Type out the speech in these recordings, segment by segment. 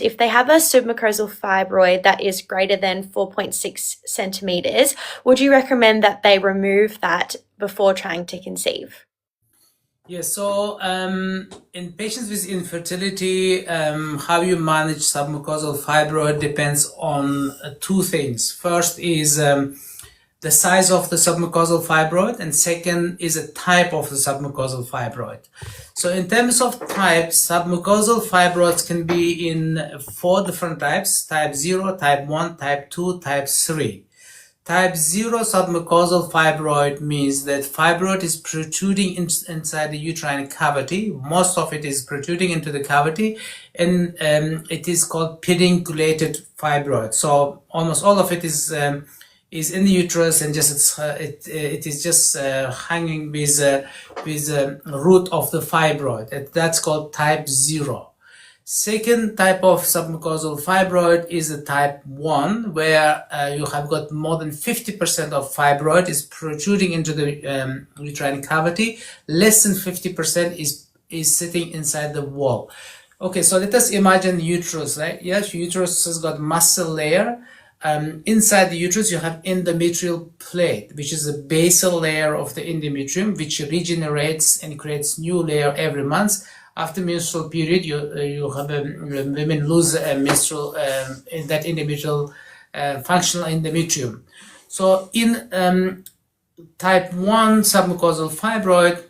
If they have a submucosal fibroid that is greater than 4.6 centimeters, would you recommend that they remove that before trying to conceive? Yes, so in patients with infertility, how you manage submucosal fibroid depends on two things. First is the size of the submucosal fibroid, and second is a type of the submucosal fibroid. So in terms of types, submucosal fibroids can be in 4 different types: type 0, type 1, type 2, type 3. Type 0 submucosal fibroid means that fibroid is protruding inside the uterine cavity. Most of it is protruding into the cavity, and it is called pedunculated fibroid. So almost all of it is in the uterus, and just it is just hanging with the root of the fibroid. That's called type 0. Second type of submucosal fibroid is a type 1, where you have got more than 50% of fibroid is protruding into the uterine cavity. Less than 50% is sitting inside the wall. Okay, so let us imagine uterus, right? Yes, uterus has got muscle layer. Inside the uterus, you have endometrial plate, which is a basal layer of the endometrium, which regenerates and creates new layer every month. After menstrual period, you have women lose menstrual in that endometrial functional endometrium. So in type 1 submucosal fibroid,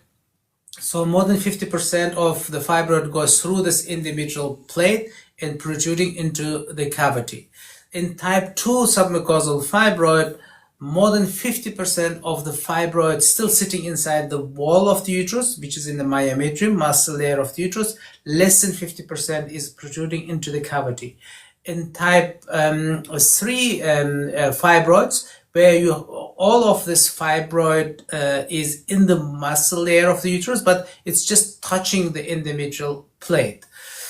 so more than 50% of the fibroid goes through this endometrial plate and protruding into the cavity. In type 2 submucosal fibroid, more than 50% of the fibroid still sitting inside the wall of the uterus, which is in the myometrium, muscle layer of the uterus. Less than 50% is protruding into the cavity. In type 3 fibroids, where all of this fibroid is in the muscle layer of the uterus, but it's just touching the endometrial plate.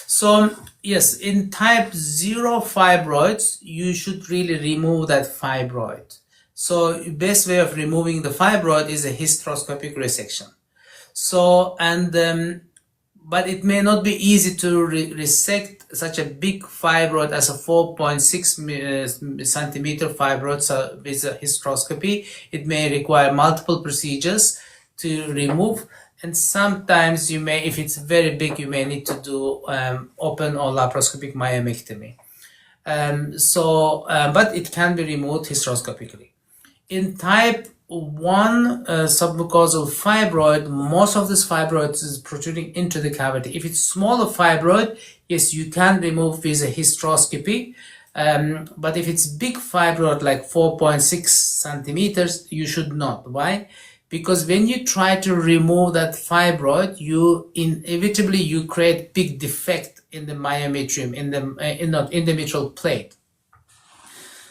So yes, in type 0 fibroids, you should really remove that fibroid. So best way of removing the fibroid is a hysteroscopic resection. So, but it may not be easy to resect such a big fibroid as a 4.6 centimeter fibroid. So with a hysteroscopy, it may require multiple procedures to remove. And sometimes you may, if it's very big, you may need to do open or laparoscopic myomectomy. But it can be removed hysteroscopically. In type 1 submucosal fibroid, most of this fibroid is protruding into the cavity. If it's smaller fibroid, yes, you can remove with a hysteroscopy. But if it's big fibroid like 4.6 centimeters, you should not. Why? Because when you try to remove that fibroid, you inevitably create big defect in the myometrium, in the endometrial plate.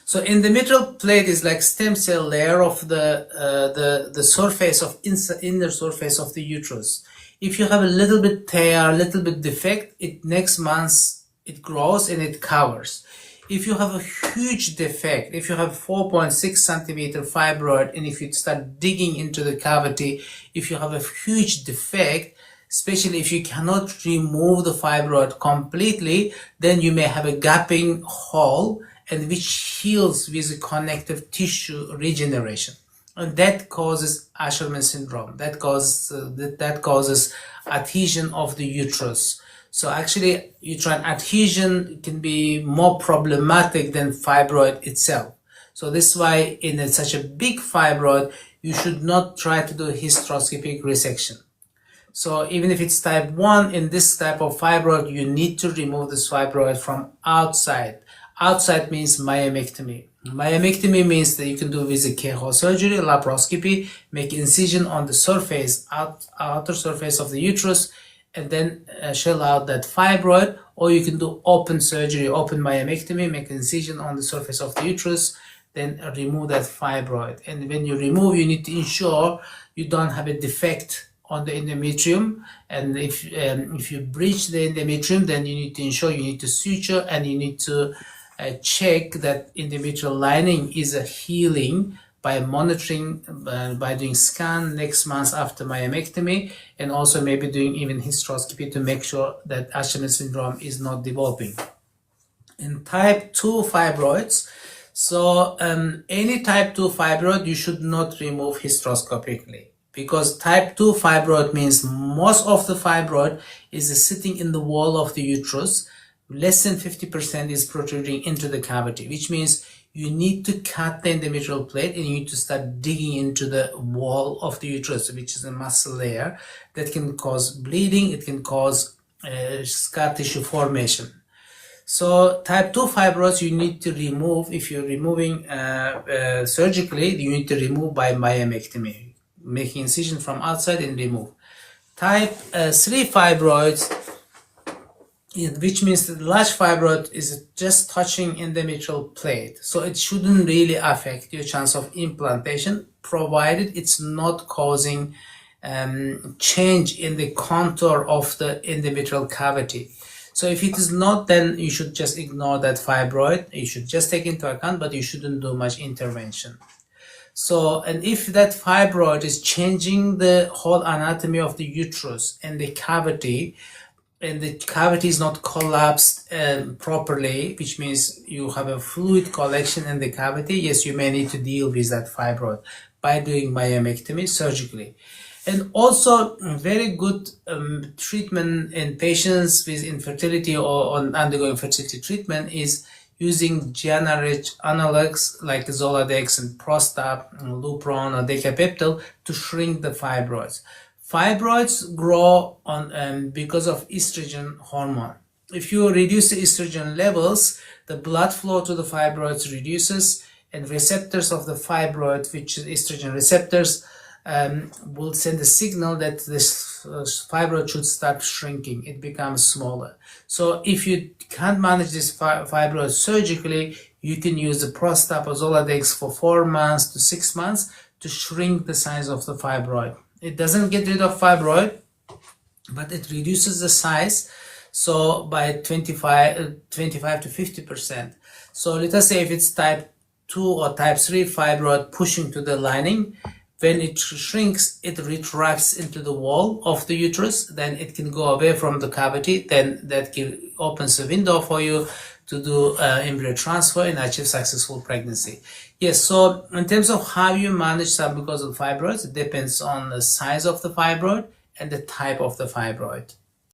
So endometrial plate is like stem cell layer of the surface of inner surface of the uterus. If you have a little bit tear, a little bit defect, next month it grows and it covers. If you have a huge defect, if you have 4.6 centimeter fibroid, and if you start digging into the cavity, if you have a huge defect, especially if you cannot remove the fibroid completely, then you may have a gaping hole, and which heals with a connective tissue regeneration, and that causes Asherman syndrome. That causes adhesion of the uterus. So actually, uterine adhesion can be more problematic than fibroid itself. So this is why in such a big fibroid, you should not try to do hysteroscopic resection. So even if it's type 1, in this type of fibroid, you need to remove this fibroid from outside. Outside means myomectomy. Myomectomy means that you can do with a keyhole surgery, laparoscopy, make incision on the surface, outer surface of the uterus, and then shell out that fibroid. Or you can do open surgery, open myomectomy, make incision on the surface of the uterus, then remove that fibroid. And when you remove, you need to ensure you don't have a defect on the endometrium. And if you breach the endometrium, then you need to ensure you need to suture, and you need to check that endometrial lining is healing by monitoring, by doing scan next month after myomectomy, and also maybe doing even hysteroscopy to make sure that Asherman syndrome is not developing. In type 2 fibroids, so any type 2 fibroid you should not remove hysteroscopically, because type 2 fibroid means most of the fibroid is sitting in the wall of the uterus. Less than 50% is protruding into the cavity, which means you need to cut the endometrial plate and you need to start digging into the wall of the uterus, which is a muscle layer that can cause bleeding. It can cause scar tissue formation. So type 2 fibroids you need to remove. If you're removing surgically, you need to remove by myomectomy, making incision from outside and remove. Type 3 fibroids, which means the large fibroid is just touching endometrial plate, so it shouldn't really affect your chance of implantation, provided it's not causing change in the contour of the endometrial cavity. So if it is not, then you should just ignore that fibroid. You should just take into account, but you shouldn't do much intervention. So, and if that fibroid is changing the whole anatomy of the uterus and the cavity is not collapsed properly, which means you have a fluid collection in the cavity, yes, you may need to deal with that fibroid by doing myomectomy surgically. And also very good treatment in patients with infertility or undergoing fertility treatment is using generic analogs like Zoladex and Prostap, Lupron or Decapeptyl to shrink the fibroids. Fibroids grow on because of estrogen hormone. If you reduce the estrogen levels, the blood flow to the fibroids reduces, and receptors of the fibroid, which is estrogen receptors, will send a signal that this fibroid should start shrinking. It becomes smaller. So if you can't manage this fibroid surgically, you can use the Prostap or Zoladex for 4 months to 6 months to shrink the size of the fibroid. It doesn't get rid of fibroid, but it reduces the size, so by 25 to 50%. So let us say if it's type 2 or type 3 fibroid pushing to the lining, when it shrinks, it retracts into the wall of the uterus, then it can go away from the cavity, then that opens a window for you to do embryo transfer and achieve successful pregnancy. Yes, so in terms of how you manage submucosal fibroids, it depends on the size of the fibroid and the type of the fibroid.